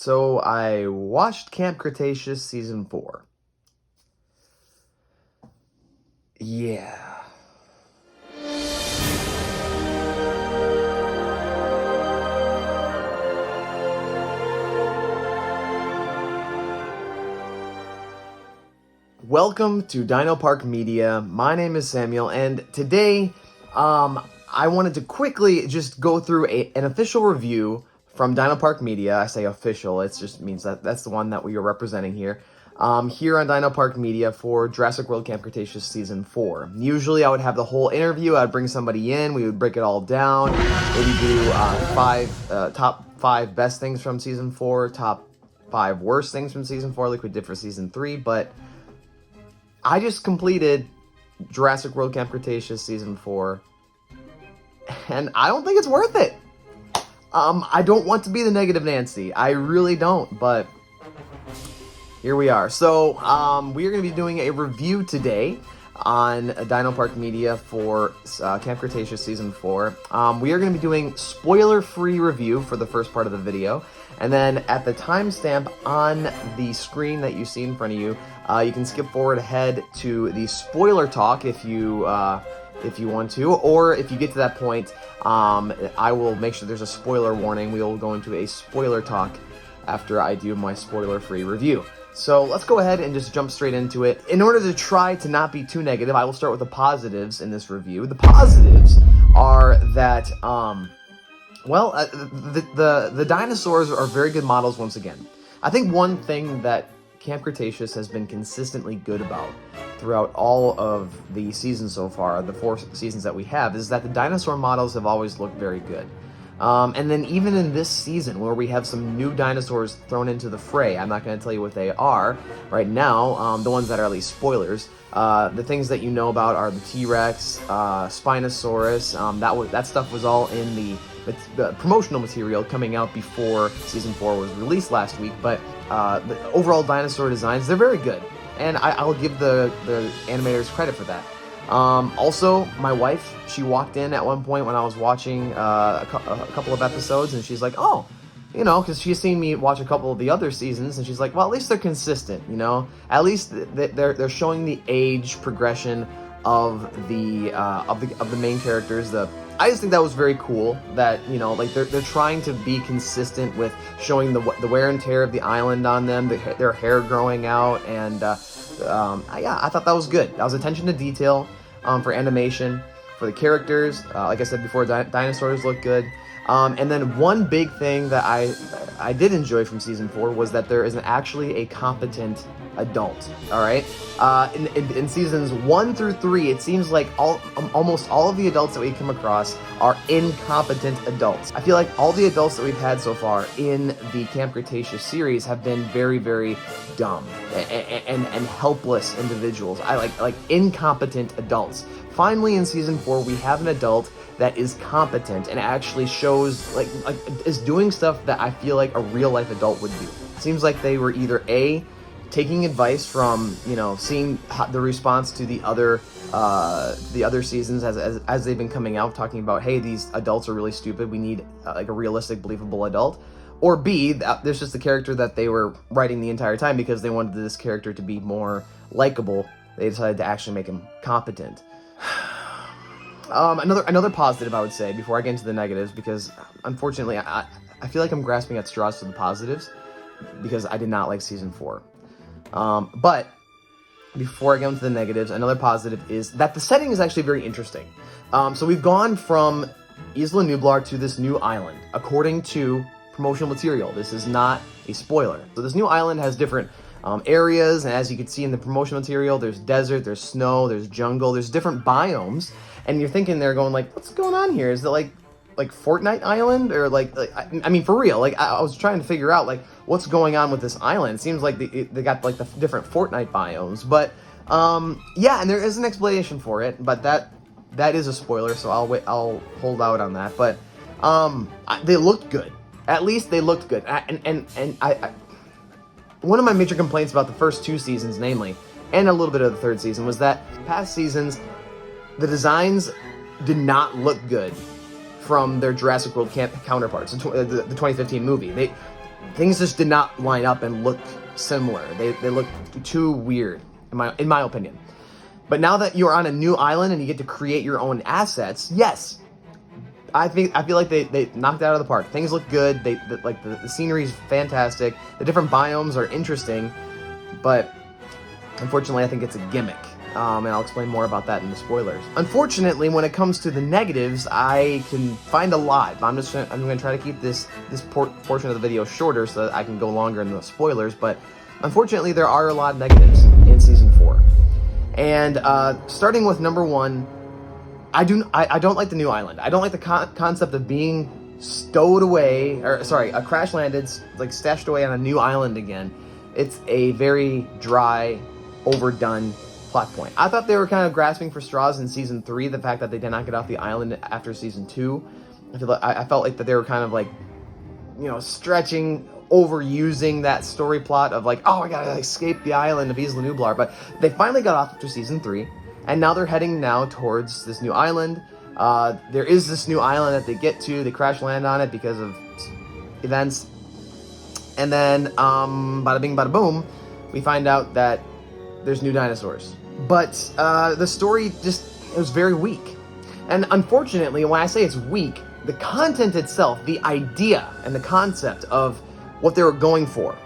So I watched Camp Cretaceous season 4. Yeah. Welcome to Dino Park Media. My name is Samuel, and today I wanted to quickly just go through an official review from Dino Park Media. I say official, it just means that's the one that we are representing here. Here on Dino Park Media for Jurassic World Camp Cretaceous Season 4. Usually I would have the whole interview, I'd bring somebody in, we would break it all down, maybe do top 5 best things from Season 4, top 5 worst things from Season 4 like we did for Season 3, but I just completed Jurassic World Camp Cretaceous Season 4, and I don't think it's worth it. I don't want to be the negative Nancy. I really don't, but here we are. So, we are going to be doing a review today on Dino Park Media for Camp Cretaceous Season 4. We are going to be doing spoiler-free review for the first part of the video, and then at the timestamp on the screen that you see in front of you, you can skip forward ahead to the spoiler talk if you want to, or if you get to that point, I will make sure there's a spoiler warning. We will go into a spoiler talk after I do my spoiler-free review. So let's go ahead and just jump straight into it. In order to try to not be too negative, I will start with the positives in this review. The positives are that, the dinosaurs are very good models once again. I think one thing that Camp Cretaceous has been consistently good about throughout all of the seasons so far, the 4 seasons that we have, is that the dinosaur models have always looked very good. And then even in this season, where we have some new dinosaurs thrown into the fray, I'm not going to tell you what they are right now, the ones that are at least spoilers. The things that you know about are the T-Rex, Spinosaurus. That stuff was all in the promotional material coming out before Season 4 was released last week, but the overall dinosaur designs, they're very good, and I'll give the animators credit for that. Also, my wife, she walked in at one point when I was watching a couple of episodes, and she's like, oh, you know, because she's seen me watch a couple of the other seasons, and she's like, well, at least they're consistent, you know? At least they're showing the age progression of the main characters. I just think that was very cool that, you know, like they're trying to be consistent with showing the wear and tear of the island on them, their hair growing out, and yeah, I thought that was good. That was attention to detail for animation, for the characters. Like I said before, dinosaurs look good. And then one big thing that I did enjoy from Season 4 was that there is actually a competent adult, alright? In Seasons 1 through 3, it seems like almost all of the adults that we come across are incompetent adults. I feel like all the adults that we've had so far in the Camp Cretaceous series have been very, very dumb and helpless individuals. I like incompetent adults. Finally, in Season 4, we have an adult that is competent and actually shows, like is doing stuff that I feel like a real-life adult would do. Seems like they were either A, taking advice from, you know, seeing the response to the other seasons as they've been coming out, talking about, hey, these adults are really stupid, we need like a realistic, believable adult. Or B, there's just the character that they were writing the entire time because they wanted this character to be more likable. They decided to actually make him competent. Another positive I would say before I get into the negatives, because unfortunately I feel like I'm grasping at straws to the positives because I did not like Season 4. But before I get into the negatives, another positive is that the setting is actually very interesting. So we've gone from Isla Nublar to this new island, according to promotional material. This is not a spoiler. So this new island has different areas, and as you can see in the promotional material, there's desert, there's snow, there's jungle, there's different biomes, and you're thinking they're going like, what's going on here? Is it like Fortnite Island, or I mean, for real, like I was trying to figure out like what's going on with this island. It seems like they got like the different Fortnite biomes, but yeah, and there is an explanation for it, but that is a spoiler, so I'll hold out on that. But they looked good. At least they looked good, and I one of my major complaints about the first 2 seasons, namely, and a little bit of the 3rd season, was that past seasons, the designs did not look good from their Jurassic World Camp counterparts, the 2015 movie. things just did not line up and look similar. They look too weird, in my opinion. But now that you're on a new island and you get to create your own assets, yes, I feel like they knocked it out of the park. Things look good. The scenery is fantastic. The different biomes are interesting, but unfortunately, I think it's a gimmick. And I'll explain more about that in the spoilers. Unfortunately, when it comes to the negatives, I can find a lot. But I'm going to try to keep this portion of the video shorter so that I can go longer in the spoilers. But unfortunately, there are a lot of negatives in Season 4. And starting with number 1, I don't like the new island. I don't like the concept of being stowed away, crash landed, like stashed away on a new island again. It's a very dry, overdone plot point. I thought they were kind of grasping for straws in Season 3, the fact that they did not get off the island after Season 2. I felt like that they were kind of like, stretching, overusing that story plot of like, oh, I gotta escape the island of Isla Nublar. But they finally got off after Season 3, and now they're heading towards this new island. There is this new island that they get to. They crash land on it because of events. And then, bada bing, bada boom, we find out that there's new dinosaurs. But the story it was very weak. And unfortunately, when I say it's weak, the content itself, the idea and the concept of what they were going for,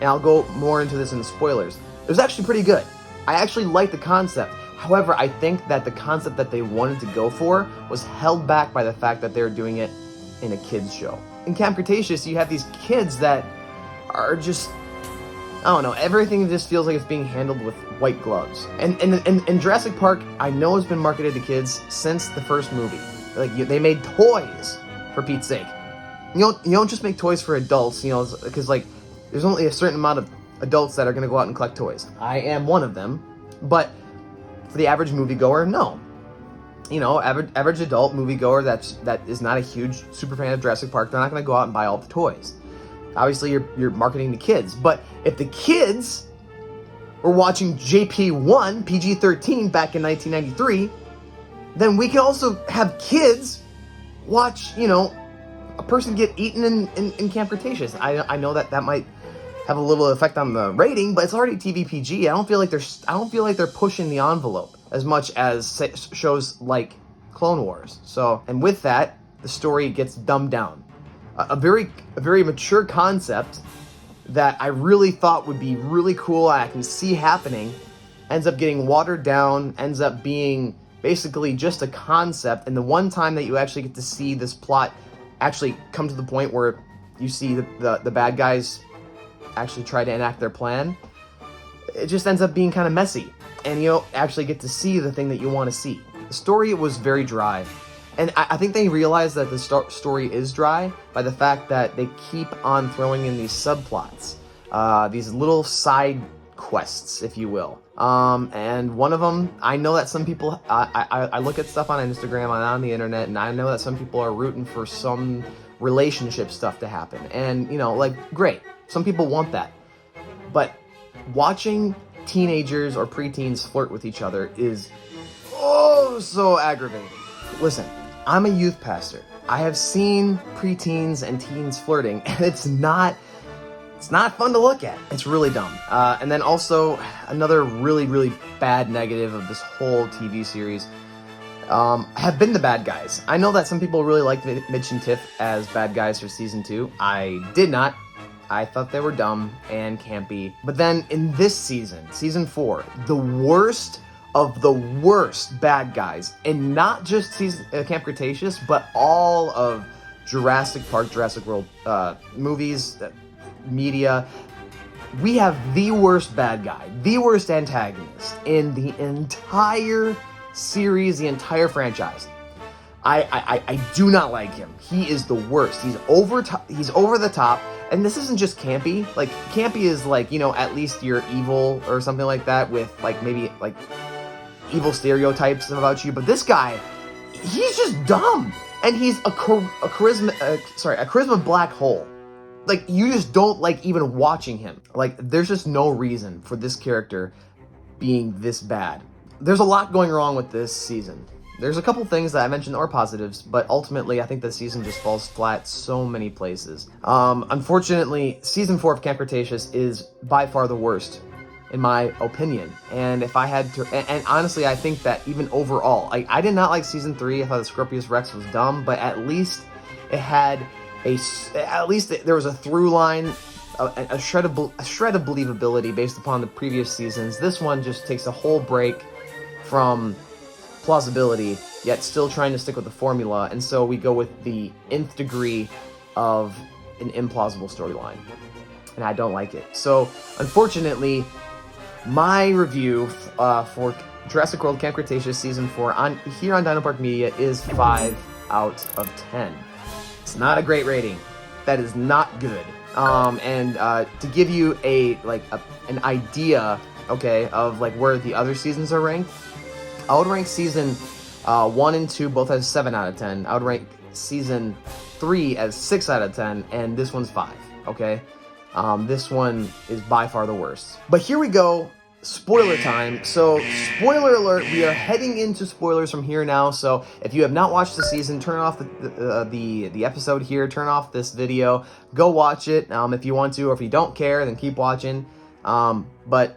and I'll go more into this in the spoilers, it was actually pretty good. I actually liked the concept. However, I think that the concept that they wanted to go for was held back by the fact that they were doing it in a kids show. In Camp Cretaceous, you have these kids that are just, I don't know, everything just feels like it's being handled with white gloves. And Jurassic Park, I know it's been marketed to kids since the first movie. Like, they made toys, for Pete's sake. You don't just make toys for adults, because, like, there's only a certain amount of adults that are going to go out and collect toys. I am one of them, but for the average moviegoer, no. Average adult moviegoer that is not a huge super fan of Jurassic Park, they're not going to go out and buy all the toys. Obviously, you're marketing to kids, but if the kids were watching JP1, PG-13 back in 1993, then we can also have kids watch, a person get eaten in Camp Cretaceous. I know that might have a little effect on the rating, but it's already TV PG. I don't feel like they're pushing the envelope as much as shows like Clone Wars. So, and with that, the story gets dumbed down. A very mature concept that I really thought would be really cool, I can see happening, ends up getting watered down, ends up being basically just a concept, and the one time that you actually get to see this plot actually come to the point where you see the bad guys actually try to enact their plan, it just ends up being kind of messy, and you don't actually get to see the thing that you want to see. The story was very dry. And I think they realize that the story is dry by the fact that they keep on throwing in these subplots, these little side quests, if you will. And one of them, I know that some people, I look at stuff on Instagram and on the internet, and I know that some people are rooting for some relationship stuff to happen. And, great. Some people want that. But watching teenagers or preteens flirt with each other is, so aggravating. Listen. I'm a youth pastor. I have seen preteens and teens flirting, and it's not fun to look at. It's really dumb. And then also, another really, really bad negative of this whole TV series have been the bad guys. I know that some people really liked Mitch and Tiff as bad guys for Season 2. I did not. I thought they were dumb and campy. But then in this Season 4, the worst of the worst bad guys, and not just Camp Cretaceous, but all of Jurassic Park, Jurassic World movies, media. We have the worst bad guy, the worst antagonist in the entire series, the entire franchise. I do not like him. He is the worst. He's over the top. And this isn't just campy. Like, campy is like, at least you're evil or something like that, with like maybe like evil stereotypes about you, but this guy, he's just dumb, and he's a charisma black hole. Like, you just don't like even watching him. Like, there's just no reason for this character being this bad. There's a lot going wrong with this season. There's a couple things that I mentioned that are positives, but ultimately I think the season just falls flat so many places. Unfortunately, season 4 of Camp Cretaceous is by far the worst, in my opinion. And if I had to, and honestly, I think that even overall, I did not like season 3. I thought the Scorpius Rex was dumb, but at least it had at least there was a through line, a shred of believability based upon the previous seasons. This one just takes a whole break from plausibility, yet still trying to stick with the formula, and so we go with the nth degree of an implausible storyline, and I don't like it. So, unfortunately, my review for Jurassic World Camp Cretaceous Season 4 here on Dino Park Media is 5 out of 10. It's not a great rating. That is not good. And to give you an idea, okay, of like where the other seasons are ranked, I would rank season 1 and 2 both as 7 out of 10. I would rank season 3 as 6 out of 10, and this one's 5, okay? This one is by far the worst. But here we go, spoiler time. So, spoiler alert, we are heading into spoilers from here now, so if you have not watched the season, turn off the episode here, turn off this video, go watch it if you want to, or if you don't care, then keep watching. But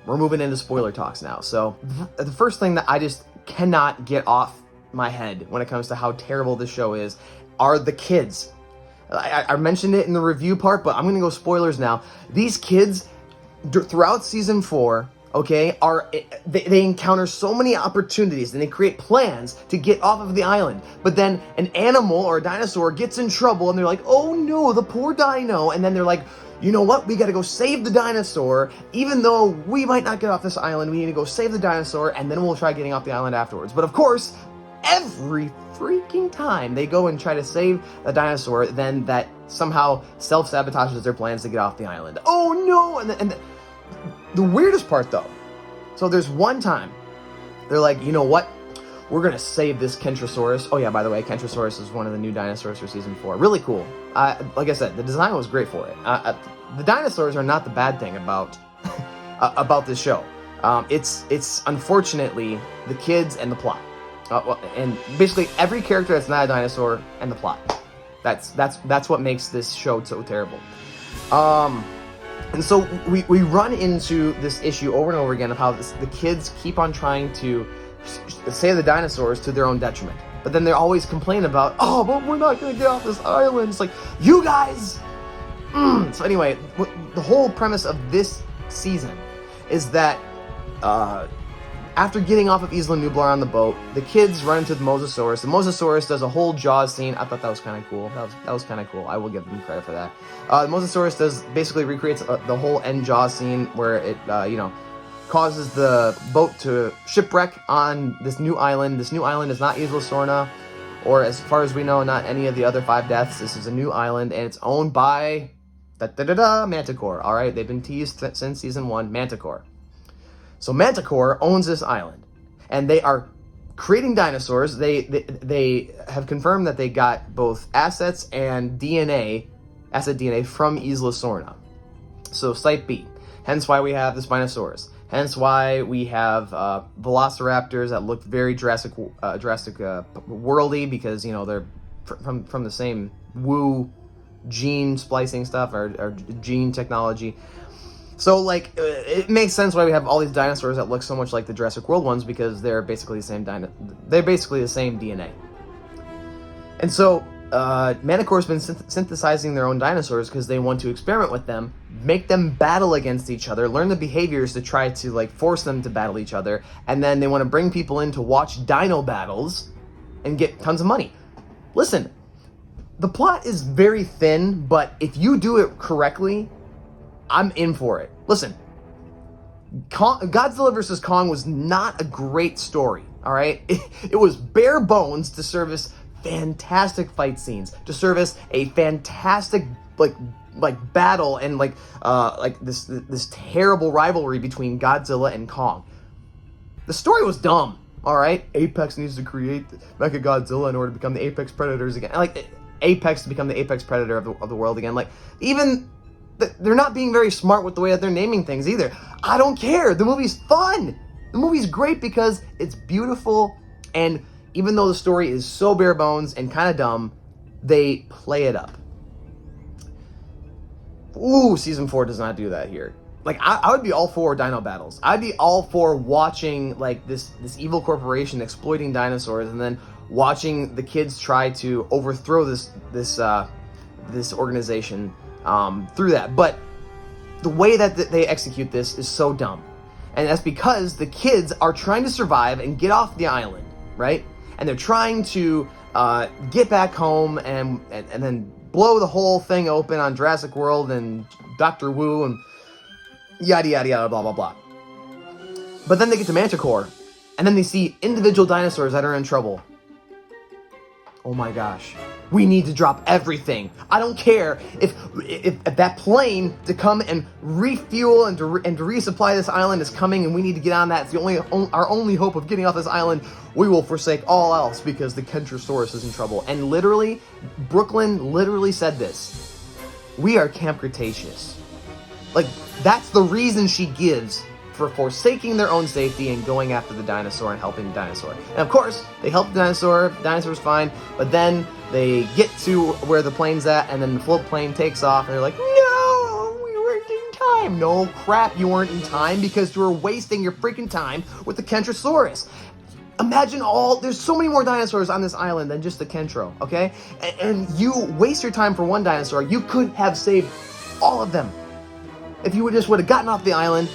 we're moving into spoiler talks now. So the first thing that I just cannot get off my head when it comes to how terrible this show is are the kids. I mentioned it in the review part, but I'm going to go spoilers now. These kids, throughout season 4, okay, they encounter so many opportunities and they create plans to get off of the island. But then an animal or a dinosaur gets in trouble and they're like, oh no, the poor dino. And then they're like, you know what, we gotta go save the dinosaur. Even though we might not get off this island, we need to go save the dinosaur and then we'll try getting off the island afterwards. But of course, every freaking time they go and try to save a dinosaur, then that somehow self-sabotages their plans to get off the island. Oh no! And the weirdest part though, so there's one time, they're like, you know what? We're gonna save this Kentrosaurus. Oh yeah, by the way, Kentrosaurus is one of the new dinosaurs for season 4. Really cool. Like I said, the design was great for it. The dinosaurs are not the bad thing about about this show. It's unfortunately the kids and the plot. And basically every character that's not a dinosaur and the plot. That's what makes this show so terrible. And so we run into this issue over and over again of how the kids keep on trying to save the dinosaurs to their own detriment. But then they're always complaining about, oh, but we're not going to get off this island. It's like, you guys! So anyway, the whole premise of this season is that after getting off of Isla Nublar on the boat, the kids run into the Mosasaurus. The Mosasaurus does a whole Jaws scene. I thought that was kind of cool. That was kind of cool. I will give them credit for that. The Mosasaurus basically recreates the whole end Jaws scene where it, causes the boat to shipwreck on this new island. This new island is not Isla Sorna, or as far as we know, not any of the other 5 deaths. This is a new island, and it's owned by Manticore. All right, they've been teased since season 1. Manticore. So Manticore owns this island, and they are creating dinosaurs. They have confirmed that they got both assets and asset DNA from Isla Sorna. So Site B. Hence why we have the Spinosaurus. Hence why we have velociraptors that look very Jurassic worldy, because they're from the same Wu gene splicing stuff or gene technology. So it makes sense why we have all these dinosaurs that look so much like the Jurassic World ones, because they're basically the same they're basically the same DNA. And so Manticore's been synthesizing their own dinosaurs because they want to experiment with them, make them battle against each other, learn the behaviors to try to force them to battle each other, and then they want to bring people in to watch dino battles and get tons of money. Listen, the plot is very thin, but if you do it correctly, I'm in for it. Listen, Godzilla vs. Kong was not a great story, all right? It was bare bones to service fantastic fight scenes, to service a fantastic battle and this terrible rivalry between Godzilla and Kong. The story was dumb, all right? Apex needs to create Mechagodzilla in order to become the apex predators again. Apex to become the apex predator of the world again. They're not being very smart with the way that they're naming things either. I don't care. The movie's fun. The movie's great because it's beautiful and even though the story is so bare bones and kind of dumb, they play it up. Ooh, season 4 does not do that here. Like, I would be all for dino battles. I'd be all for watching, like, this evil corporation exploiting dinosaurs, and then watching the kids try to overthrow this organization through that. But the way that they execute this is so dumb. And that's because the kids are trying to survive and get off the island, right? And they're trying to get back home and then blow the whole thing open on Jurassic World and Dr. Wu and yada yada yada blah blah blah. But then they get to Manticore, and then they see individual dinosaurs that are in trouble. Oh my gosh. We need to drop everything. I don't care if that plane to come and refuel and to resupply this island is coming, and we need to get on that. It's our only hope of getting off this island. We will forsake all else because the Kentrosaurus is in trouble. And literally, Brooklyn literally said this. We are Camp Cretaceous. Like, that's the reason she gives for forsaking their own safety and going after the dinosaur and helping the dinosaur. And of course, they help the dinosaur's fine, but then they get to where the plane's at, and then the float plane takes off, and they're like, no, we weren't in time. No crap, you weren't in time because you were wasting your freaking time with the Kentrosaurus. Imagine there's so many more dinosaurs on this island than just the Kentro, okay? And you waste your time for one dinosaur. You could have saved all of them if you would have gotten off the island,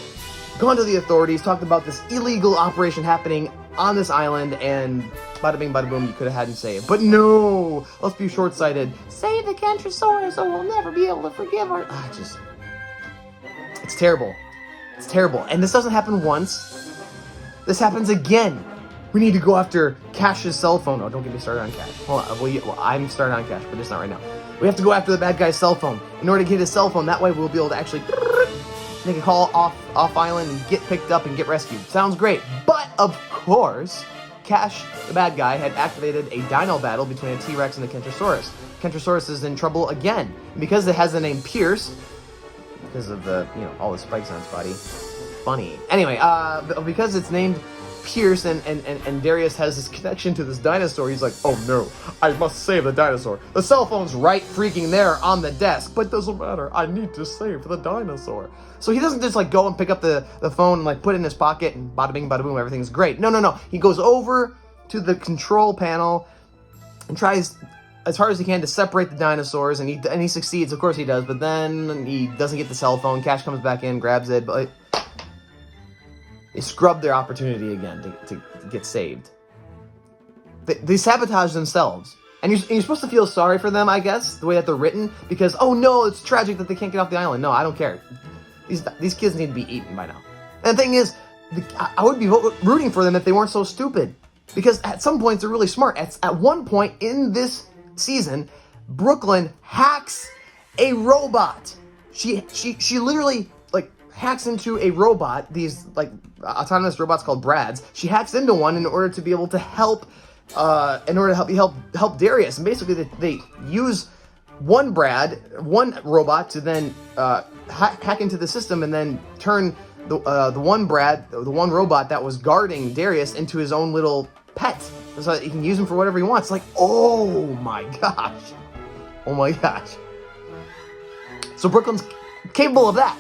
gone to the authorities, talked about this illegal operation happening on this island, and bada bing, bada boom, you could have had him saved. But no, let's be short-sighted. Save the Kentrosaurus or we'll never be able to forgive her. It's terrible. It's terrible. And this doesn't happen once. This happens again. We need to go after Cash's cell phone. Oh, don't get me started on Cash. Hold on. Well, I'm started on Cash, but it's not right now. We have to go after the bad guy's cell phone. In order to get his cell phone, that way we'll be able to actually make a call off island and get picked up and get rescued. Sounds great. But, of course, Cash, the bad guy, had activated a dino battle between a T-Rex and a Kentrosaurus. Kentrosaurus is in trouble again. And because it has the name Pierce, because of the, all the spikes on its body, funny. Anyway, because it's named Pierce and Darius has this connection to this dinosaur, he's like, oh no, I must save the dinosaur. The cell phone's right freaking there on the desk, but doesn't matter, I need to save the dinosaur. So he doesn't just go and pick up the phone and put it in his pocket and bada bing bada boom, everything's great. No. He goes over to the control panel and tries as hard as he can to separate the dinosaurs, and he succeeds, of course he does, but then he doesn't get the cell phone. Cash comes back in, grabs it, but they scrub their opportunity again to get saved. They sabotage themselves. And you're supposed to feel sorry for them, I guess, the way that they're written, because, oh no, it's tragic that they can't get off the island. No, I don't care. These kids need to be eaten by now. And the thing is, I would be rooting for them if they weren't so stupid. Because at some points, they're really smart. At one point in this season, Brooklyn hacks a robot. She literally, hacks into a robot, these autonomous robots called Brads. She hacks into one in order to be able to help help Darius. And basically they use one robot to then hack into the system and then turn the one robot that was guarding Darius into his own little pet, so that he can use him for whatever he wants. Oh my gosh. So Brooklyn's capable of that.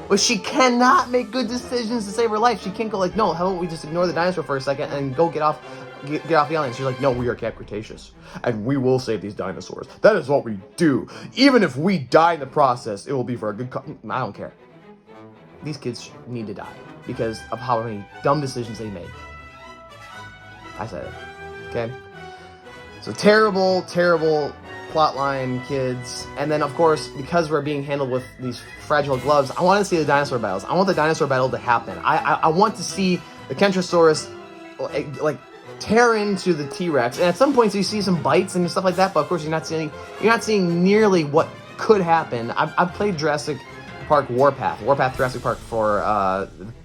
But she cannot make good decisions to save her life. She can't go no, how about we just ignore the dinosaur for a second and go get off the island. She's like, no, we are Camp Cretaceous, and we will save these dinosaurs. That is what we do. Even if we die in the process, it will be for a good I don't care. These kids need to die because of how many dumb decisions they made. I said it. Okay? So terrible plotline, kids. And then, of course, because we're being handled with these fragile gloves, I want to see the dinosaur battles. I want the dinosaur battle to happen. I want to see the Kentrosaurus tear into the T-Rex. And at some points you see some bites and stuff like that, but of course you're not seeing nearly what could happen. I've played Jurassic Park Warpath Jurassic Park for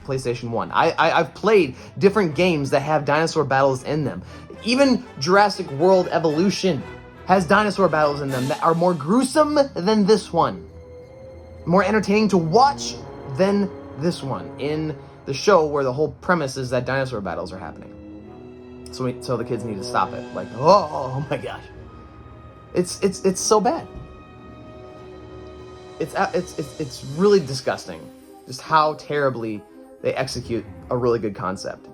PlayStation 1. I've played different games that have dinosaur battles in them. Even Jurassic World Evolution has dinosaur battles in them that are more gruesome than this one. More entertaining to watch than this one in the show, where the whole premise is that dinosaur battles are happening. so the kids need to stop it. Like, oh my gosh, it's so bad. It's really disgusting, just how terribly they execute a really good concept.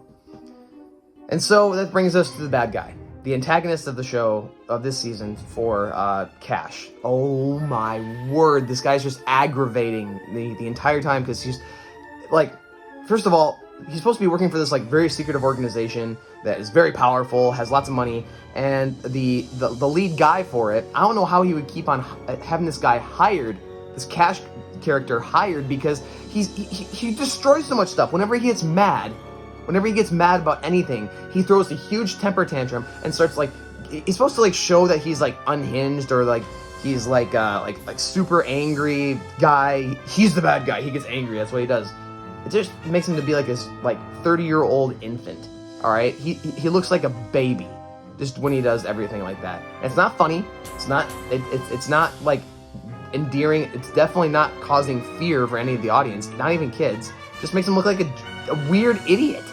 And so that brings us to the bad guy, the antagonist of the show, of this season, for Cash. Oh my word, this guy's just aggravating the entire time, because he's, like, first of all, he's supposed to be working for this, like, very secretive organization that is very powerful, has lots of money, and the lead guy for it, I don't know how he would keep on having this guy hired, this Cash character hired, because he destroys so much stuff. Whenever he gets mad about anything, he throws a huge temper tantrum and starts, like, he's supposed to, like, show that he's, like, unhinged, or, like, he's like super angry guy. He's the bad guy. He gets angry. That's what he does. It just makes him to be like this, like, 30-year-old infant. All right, he looks like a baby just when he does everything like that. And it's not funny. It's not like endearing. It's definitely not causing fear for any of the audience, not even kids. Just makes him look like a weird idiot.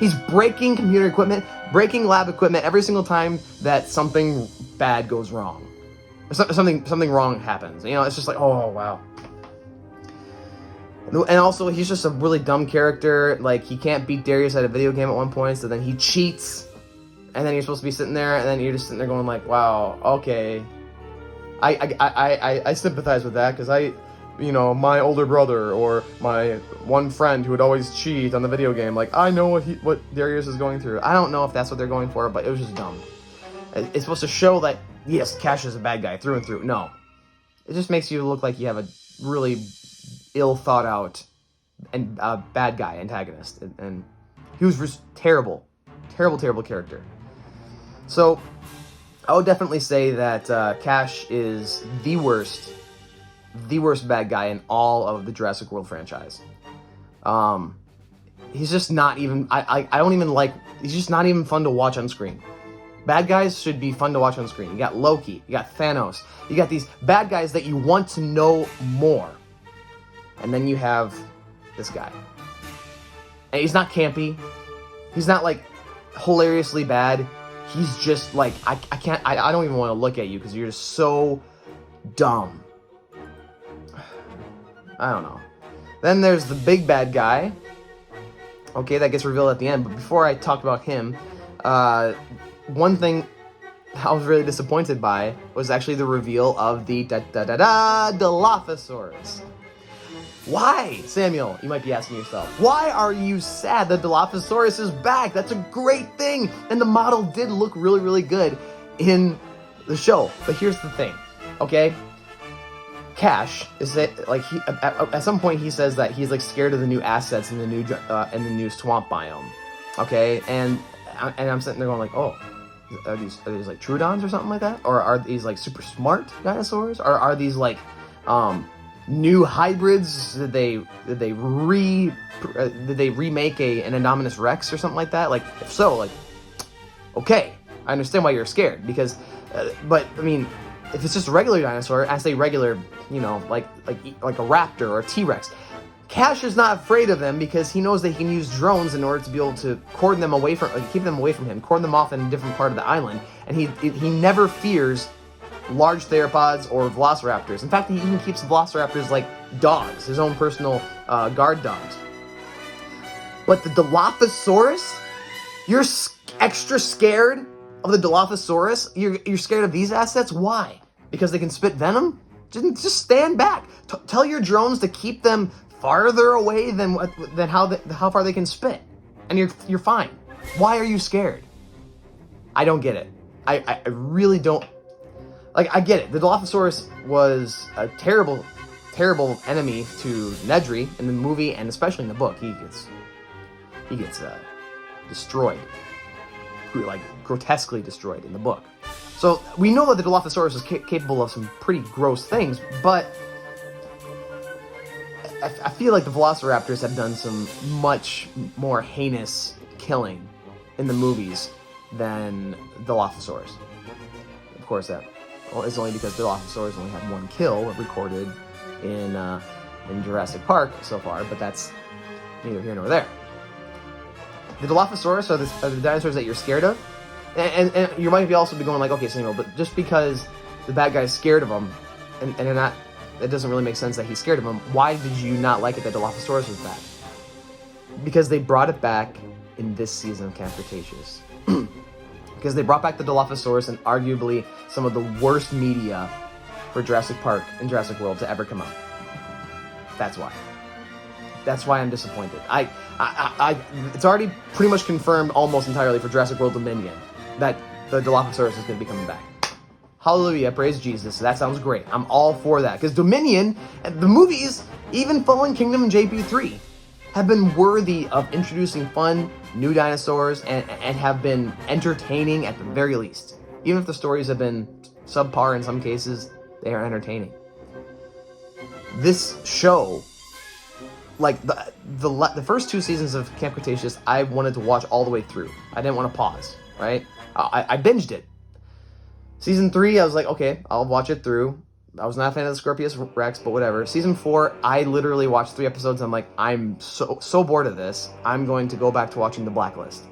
He's breaking computer equipment, breaking lab equipment every single time that something bad goes wrong. Something wrong happens. You know, it's just like, oh wow. And also, he's just a really dumb character. Like, he can't beat Darius at a video game at one point, so then he cheats. And then you're supposed to be sitting there, and then you're just sitting there going like, wow, okay. I sympathize with that, because my older brother or my one friend who would always cheat on the video game, like, I know what Darius is going through. I don't know if that's what they're going for, but it was just dumb. It's supposed to show that, yes, Cash is a bad guy through and through. No. It just makes you look like you have a really ill thought out and bad guy antagonist. And he was just terrible character. So I would definitely say that Cash is the worst bad guy in all of the Jurassic World franchise. He's just not even, I don't even like, he's just not even fun to watch on screen. Bad guys should be fun to watch on screen. You got Loki, you got Thanos, you got these bad guys that you want to know more. And then you have this guy. And he's not campy. He's not, like, hilariously bad. He's just, like, I don't even want to look at you because you're just so dumb. I don't know. Then there's the big bad guy. Okay, that gets revealed at the end. But before I talk about him, one thing I was really disappointed by was actually the reveal of the Dilophosaurus. Why, Samuel, you might be asking yourself, why are you sad that Dilophosaurus is back? That's a great thing. And the model did look really, really good in the show. But here's the thing, okay? Cash is that, like, he at some point he says that he's, like, scared of the new assets in the new swamp biome, okay? And I'm sitting there going like, oh, are these like Troodons or something like that? Or are these, like, super smart dinosaurs? Or are these, like, new hybrids? Did they remake an Indominus Rex or something like that? Like, if so, like, okay, I understand why you're scared, because but I mean, if it's just a regular dinosaur, I say regular, like a raptor or a T-Rex, Cash is not afraid of them because he knows that he can use drones in order to be able to cordon them away from, keep them away from him, cordon them off in a different part of the island, and he never fears large theropods or velociraptors. In fact, he even keeps velociraptors like dogs, his own personal guard dogs. But the Dilophosaurus, you're extra scared of the Dilophosaurus? You're scared of these assets? Why? Because they can spit venom? Just stand back. Tell your drones to keep them farther away than how far they can spit, and you're fine. Why are you scared? I don't get it. I really don't. Like, I get it. The Dilophosaurus was a terrible, terrible enemy to Nedry in the movie, and especially in the book. He gets destroyed, like grotesquely destroyed in the book. So we know that the Dilophosaurus is capable of some pretty gross things, but I feel like the Velociraptors have done some much more heinous killing in the movies than the Dilophosaurus. Of course, that is only because the Dilophosaurus only had one kill recorded in Jurassic Park so far, but that's neither here nor there. the Dilophosaurus are the dinosaurs that you're scared of, and you might be also be going like, okay, Samuel, but just because the bad guy's scared of them, and they're not, it doesn't really make sense that he's scared of them. Why did you not like it that Dilophosaurus was back? Because they brought it back in this season of Camp Cretaceous. Because they brought back the Dilophosaurus and arguably some of the worst media for Jurassic Park and Jurassic World to ever come out. That's why. That's why I'm disappointed. It's already pretty much confirmed almost entirely for Jurassic World Dominion that the Dilophosaurus is going to be coming back. Hallelujah, praise Jesus. That sounds great. I'm all for that. Because Dominion, the movies, even Fallen Kingdom and JP3, have been worthy of introducing fun, new dinosaurs and have been entertaining at the very least. Even if the stories have been subpar in some cases, they are entertaining. This show, like the first 2 seasons of Camp Cretaceous, I wanted to watch all the way through. I didn't want to pause, right? I binged it. Season 3, I was like, okay, I'll watch it through. I was not a fan of the Scorpius Rex, but whatever. Season 4, I literally watched 3 episodes. I'm like, I'm so bored of this. I'm going to go back to watching The Blacklist.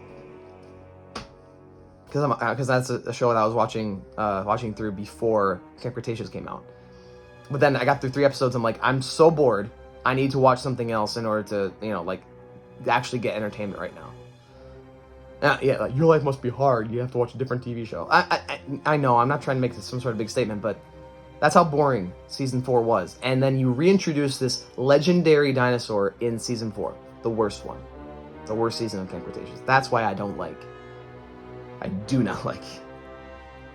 Because that's a show that I was watching through before Camp Cretaceous came out. But then I got through 3 episodes. I'm like, I'm so bored. I need to watch something else in order to, like, actually get entertainment right now. Yeah, like, your life must be hard. You have to watch a different TV show. I know. I'm not trying to make this some sort of big statement, but that's how boring Season 4 was. And then you reintroduce this legendary dinosaur in Season 4. The worst one. The worst season of Camp Cretaceous. That's why I do not like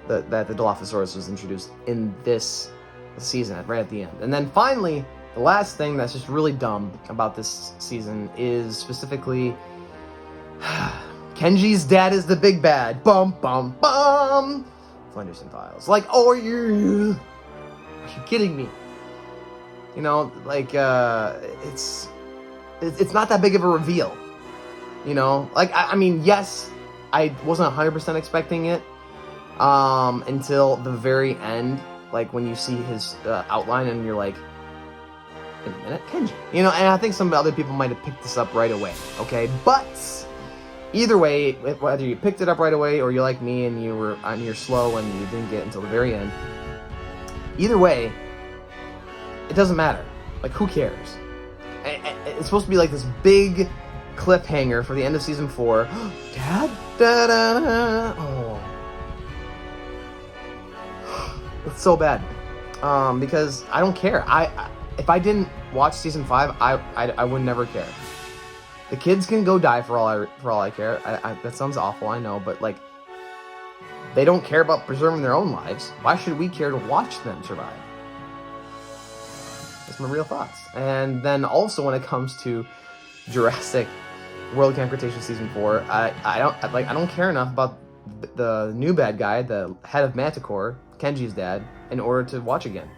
that the Dilophosaurus was introduced in this season, right at the end. And then finally, the last thing that's just really dumb about this season is specifically Kenji's dad is the big bad. Bum, bum, bum. Flenderson Files. Like, oh, are you kidding me? You know, like, it's not that big of a reveal. You know, like, I mean, yes, I wasn't 100% expecting it until the very end, like when you see his outline and you're like, wait a minute, Kenji. You know, and I think some other people might have picked this up right away, okay? But either way, whether you picked it up right away or you're like me and you're slow and you didn't get until the very end, either way, it doesn't matter. Like, who cares? It's supposed to be like this big cliffhanger for the end of Season 4. Dad? Da-da-da. Oh. It's so bad. Because I don't care. If I didn't watch Season 5, I would never care. The kids can go die for all I care. That sounds awful, I know, but like, they don't care about preserving their own lives. Why should we care to watch them survive? That's my real thoughts. And then also when it comes to Jurassic World Camp Cretaceous Season 4, I don't care enough about the new bad guy, the head of Manticore, Kenji's dad, in order to watch again.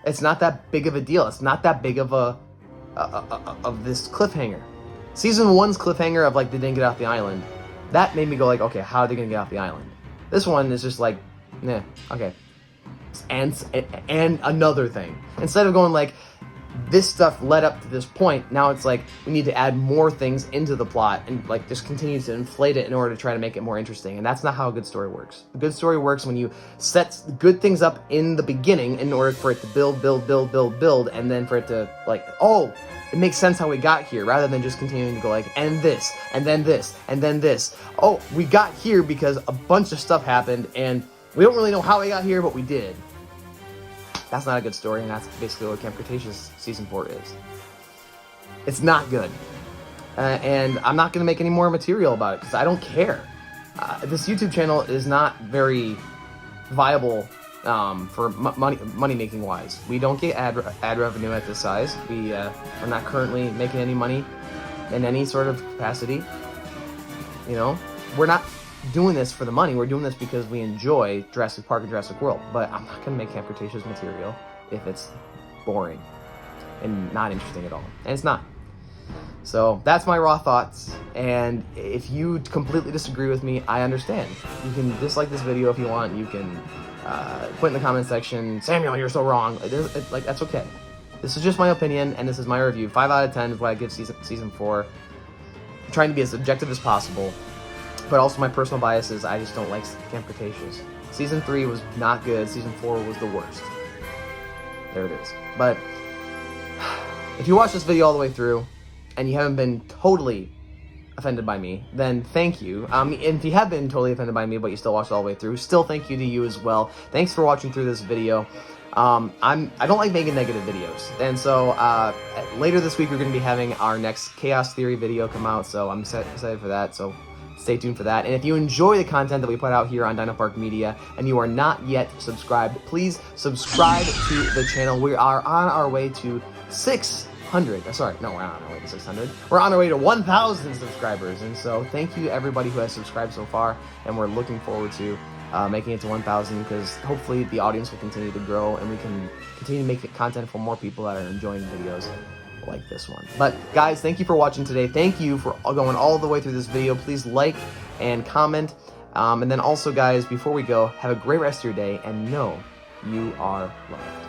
It's not that big of a deal. It's not that big of of this cliffhanger. Season 1's cliffhanger of like they didn't get off the island, that made me go like, okay, how are they gonna get off the island? This one is just like, nah, okay. And another thing. Instead of going like, this stuff led up to this point, now it's like, we need to add more things into the plot and like just continue to inflate it in order to try to make it more interesting. And that's not how a good story works. A good story works when you set good things up in the beginning in order for it to build, and then for it to like, oh, it makes sense how we got here, rather than just continuing to go like, and this, and then this, and then this. Oh, we got here because a bunch of stuff happened, and we don't really know how we got here, but we did. That's not a good story, and that's basically what Camp Cretaceous Season 4 is. It's not good. And I'm not going to make any more material about it, because I don't care. This YouTube channel is not very viable for money-making wise. We don't get ad revenue at this size. We are not currently making any money in any sort of capacity. You know, we're not doing this for the money. We're doing this because we enjoy Jurassic Park and Jurassic World. But I'm not going to make Camp Cretaceous material if it's boring and not interesting at all. And it's not. So that's my raw thoughts. And if you completely disagree with me, I understand. You can dislike this video if you want. You can put in the comment section, Samuel, you're so wrong. Like, that's okay. This is just my opinion, and this is my review. 5 out of 10 is what I give season 4. trying to be as objective as possible, but also my personal bias is I just don't like Camp Cretaceous. Season 3 was not good. Season 4 was the worst. There it is. But if you watch this video all the way through and you haven't been totally offended by me, then thank you. And if you have been totally offended by me, but you still watched all the way through, still thank you to you as well. Thanks for watching through this video. I don't like making negative videos, and so later this week we're going to be having our next Chaos Theory video come out, so I'm excited for that, so stay tuned for that. And if you enjoy the content that we put out here on Dino Park Media, and you are not yet subscribed, please subscribe to the channel. We are on our way to 600, sorry, no, we're not on our way to 600, we're on our way to 1,000 subscribers, and so thank you to everybody who has subscribed so far, and we're looking forward to making it to 1,000, because hopefully the audience will continue to grow and we can continue to make content for more people that are enjoying videos like this one. But guys, thank you for watching today. Thank you for going all the way through this video. Please like and comment. And then also, guys, before we go, have a great rest of your day and know you are loved.